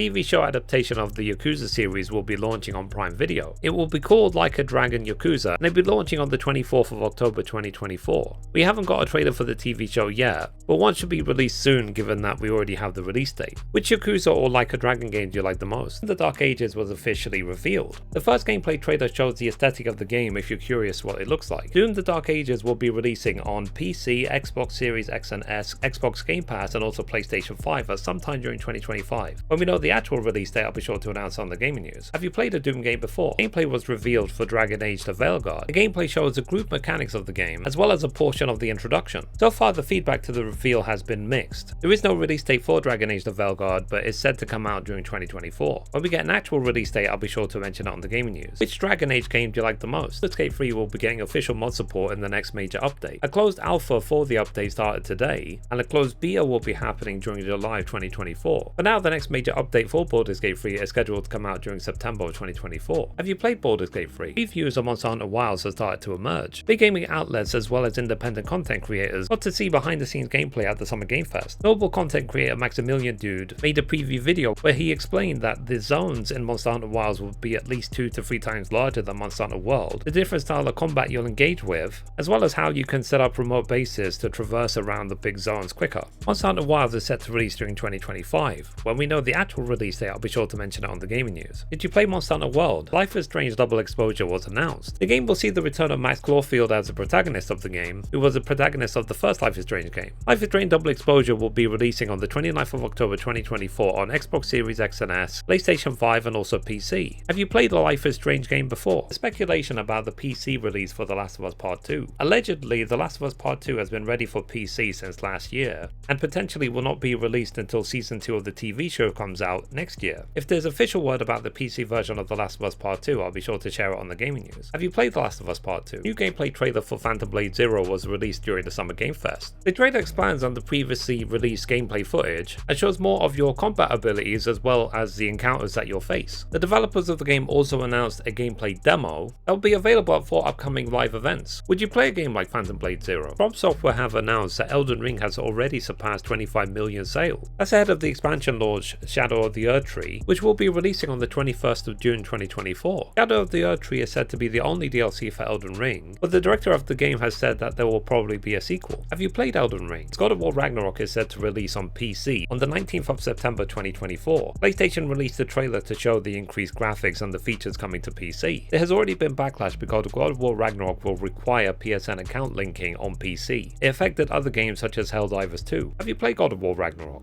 TV show adaptation of the Yakuza series will be launching on Prime Video. It will be called Like a Dragon Yakuza, and it'll be launching on the 24th of October 2024. We haven't got a trailer for the TV show yet, but one should be released soon given that we already have the release date. Which Yakuza or Like a Dragon game do you like the most? The Dark Ages was officially revealed. The first gameplay trailer shows the aesthetic of the game if you're curious what it looks like. Soon the Dark Ages will be releasing on PC, Xbox Series X and S, Xbox Game Pass and also PlayStation 5 at sometime during 2025. When we know the actual release date, I'll be sure to announce on the gaming news. Have you played a Doom game before? Gameplay was revealed for Dragon Age the Veilguard. The gameplay shows the group mechanics of the game, as well as a portion of the introduction. So far the feedback to the reveal has been mixed. There is no release date for Dragon Age the Veilguard, but it's said to come out during 2024. When we get an actual release date, I'll be sure to mention it on the gaming news. Which Dragon Age game do you like the most? Escape 3 will be getting official mod support in the next major update. A closed alpha for the update started today, and a closed beta will be happening during July 2024. But now the next major update for Baldur's Gate 3 is scheduled to come out during September of 2024. Have you played Baldur's Gate 3? Reviews of Monster Hunter Wilds have started to emerge. Big gaming outlets as well as independent content creators got to see behind the scenes gameplay at the Summer Game Fest. Notable content creator Maximilian Dude made a preview video where he explained that the zones in Monster Hunter Wilds will be at least 2 to 3 times larger than Monster Hunter World, the different style of combat you'll engage with, as well as how you can set up remote bases to traverse around the big zones quicker. Monster Hunter Wilds is set to release during 2025. When we know the actual release date, I'll be sure to mention it on the gaming news. Did you play Monster Hunter World? Life is Strange Double Exposure was announced. The game will see the return of Max Caulfield as the protagonist of the game, who was the protagonist of the first Life is Strange game. Life is Strange Double Exposure will be releasing on the 29th of October 2024 on Xbox Series X and S, PlayStation 5 and also PC. Have you played the Life is Strange game before? There's speculation about the PC release for The Last of Us Part 2. Allegedly, The Last of Us Part 2 has been ready for PC since last year, and potentially will not be released until Season 2 of the TV show comes out next year. If there's official word about the PC version of The Last of Us Part 2, I'll be sure to share it on the gaming news. Have you played The Last of Us Part 2? New gameplay trailer for Phantom Blade Zero was released during the Summer Game Fest. The trailer expands on the previously released gameplay footage and shows more of your combat abilities as well as the encounters that you'll face. The developers of the game also announced a gameplay demo that will be available for upcoming live events. Would you play a game like Phantom Blade Zero? From Software have announced that Elden Ring has already surpassed 25 million sales. That's ahead of the expansion launch Shadow of the Erdtree, which will be releasing on the 21st of June 2024. Shadow of the Erdtree is said to be the only DLC for Elden Ring, but the director of the game has said that there will probably be a sequel. Have you played Elden Ring? God of War Ragnarok is set to release on PC on the 19th of September 2024. PlayStation released a trailer to show the increased graphics and the features coming to PC. There has already been backlash because God of War Ragnarok will require PSN account linking on PC. It affected other games such as Helldivers 2. Have you played God of War Ragnarok?